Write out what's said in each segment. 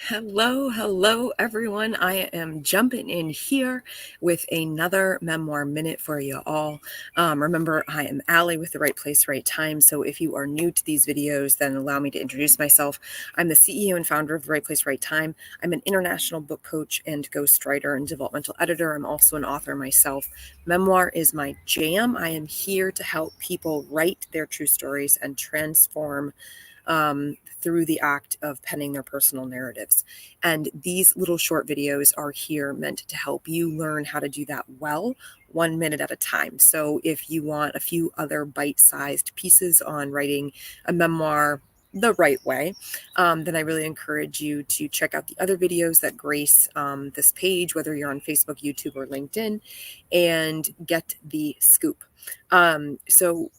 Hello, everyone. I am jumping in here with another memoir minute for you all. Remember, I am Allie with The Right Place, Right Time. So if you are new to these videos, then allow me to introduce myself. I'm the CEO and founder of The Right Place, Right Time. I'm an international book coach and ghostwriter and developmental editor. I'm also an author myself. Memoir is my jam. I am here to help people write their true stories and transform through the act of penning their personal narratives. And these little short videos are here meant to help you learn how to do that well, 1 minute at a time. So if you want a few other bite-sized pieces on writing a memoir the right way, then I really encourage you to check out the other videos that grace this page, whether you're on Facebook, YouTube, or LinkedIn, and get the scoop. So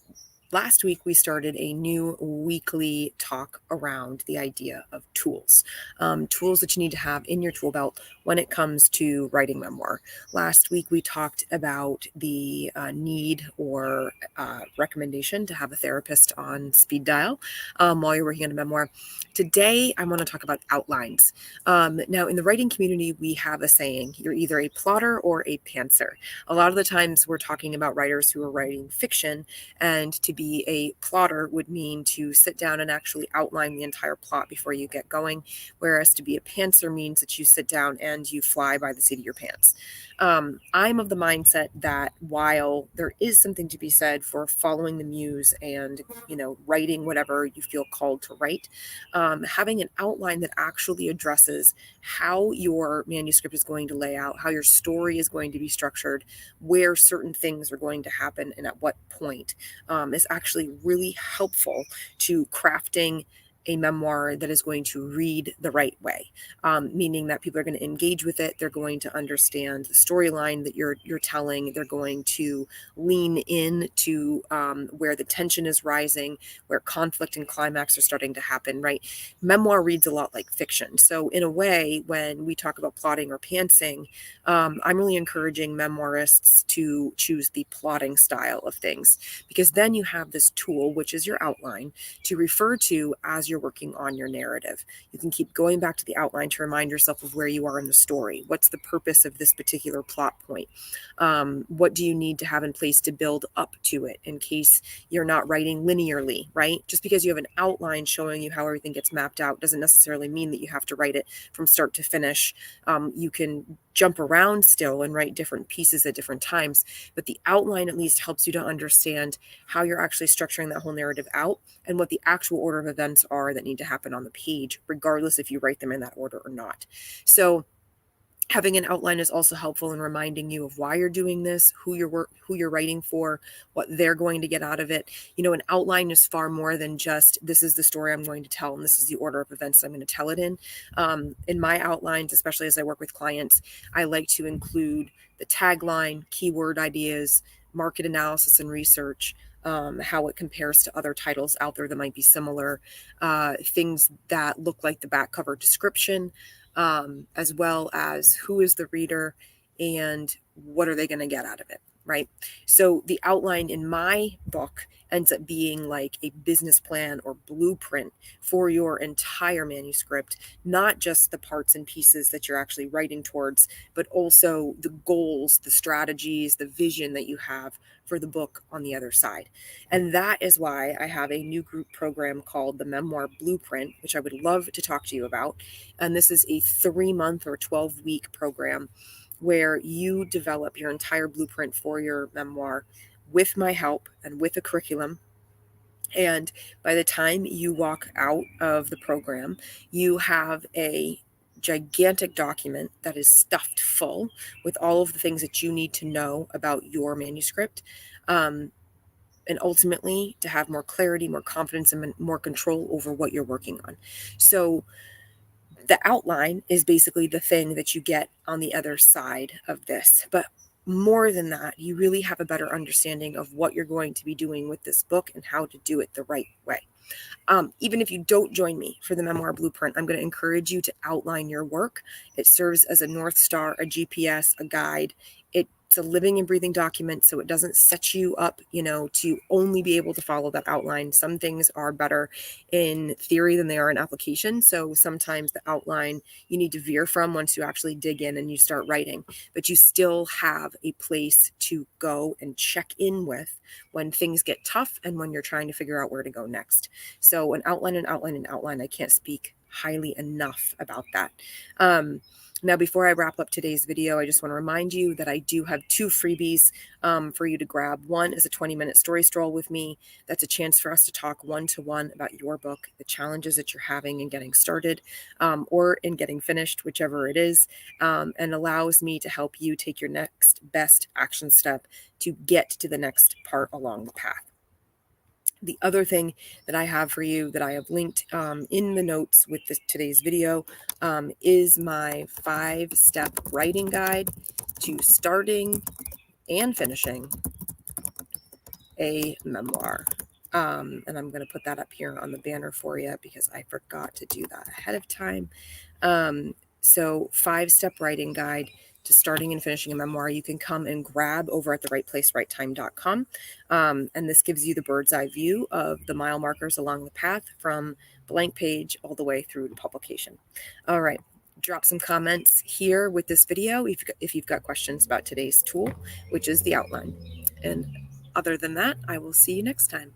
last week, we started a new weekly talk around the idea of tools, tools that you need to have in your tool belt when it comes to writing memoir. Last week, we talked about the need or recommendation to have a therapist on speed dial while you're working on a memoir. Today, I want to talk about outlines. Now, in the writing community, we have a saying, you're either a plotter or a pantser. A lot of the times, we're talking about writers who are writing fiction, and to be a plotter would mean to sit down and actually outline the entire plot before you get going, whereas to be a pantser means that you sit down and you fly by the seat of your pants. I'm of the mindset that while there is something to be said for following the muse and, writing whatever you feel called to write, having an outline that actually addresses how your manuscript is going to lay out, how your story is going to be structured, where certain things are going to happen and at what point, is actually really helpful to crafting a memoir that is going to read the right way, meaning that people are going to engage with it. They're going to understand the storyline that you're telling. They're going to lean in to where the tension is rising, where conflict and climax are starting to happen, right? Memoir reads a lot like fiction. So in a way, when we talk about plotting or pantsing, I'm really encouraging memoirists to choose the plotting style of things, because then you have this tool, which is your outline, to refer to as you're working on your narrative. You can keep going back to the outline to remind yourself of where you are in the story. What's the purpose of this particular plot point? What do you need to have in place to build up to it in case you're not writing linearly, right? Just because you have an outline showing you how everything gets mapped out doesn't necessarily mean that you have to write it from start to finish. You can jump around still and write different pieces at different times, but the outline at least helps you to understand how you're actually structuring that whole narrative out and what the actual order of events are that need to happen on the page, regardless if you write them in that order or not. So having an outline is also helpful in reminding you of why you're doing this, who you're writing for, what they're going to get out of it. An outline is far more than just, this is the story I'm going to tell, and this is the order of events I'm going to tell it in. In my outlines, especially as I work with clients, I like to include the tagline, keyword ideas, market analysis and research, how it compares to other titles out there that might be similar, things that look like the back cover description, as well as who is the reader and what are they going to get out of it, right? So the outline in my book ends up being like a business plan or blueprint for your entire manuscript, not just the parts and pieces that you're actually writing towards, but also the goals, the strategies, the vision that you have for the book on the other side. And that is why I have a new group program called the Memoir Blueprint, which I would love to talk to you about. And this is a 3-month or 12-week program where you develop your entire blueprint for your memoir with my help and with a curriculum. And by the time you walk out of the program, you have a gigantic document that is stuffed full with all of the things that you need to know about your manuscript. And ultimately to have more clarity, more confidence, and more control over what you're working on. So the outline is basically the thing that you get on the other side of this. But more than that, you really have a better understanding of what you're going to be doing with this book and how to do it the right way. Even if you don't join me for the Memoir Blueprint, I'm going to encourage you to outline your work. It serves as a North Star, a GPS, a guide. It It's a living and breathing document, so it doesn't set you up, to only be able to follow that outline. Some things are better in theory than they are in application. So sometimes the outline you need to veer from once you actually dig in and you start writing, but you still have a place to go and check in with when things get tough and when you're trying to figure out where to go next. So an outline, I can't speak highly enough about that. Now, before I wrap up today's video, I just want to remind you that I do have 2 freebies for you to grab. One is a 20-minute story stroll with me. That's a chance for us to talk one-to-one about your book, the challenges that you're having in getting started or in getting finished, whichever it is, and allows me to help you take your next best action step to get to the next part along the path. The other thing that I have for you that I have linked in the notes with today's video is my 5-step writing guide to starting and finishing a memoir. And I'm going to put that up here on the banner for you because I forgot to do that ahead of time. So 5-step writing guide to starting and finishing a memoir, you can come and grab over at therightplacerightTime.com. And this gives you the bird's eye view of the mile markers along the path from blank page all the way through to publication. All right. Drop some comments here with this video if you've got questions about today's tool, which is the outline. And other than that, I will see you next time.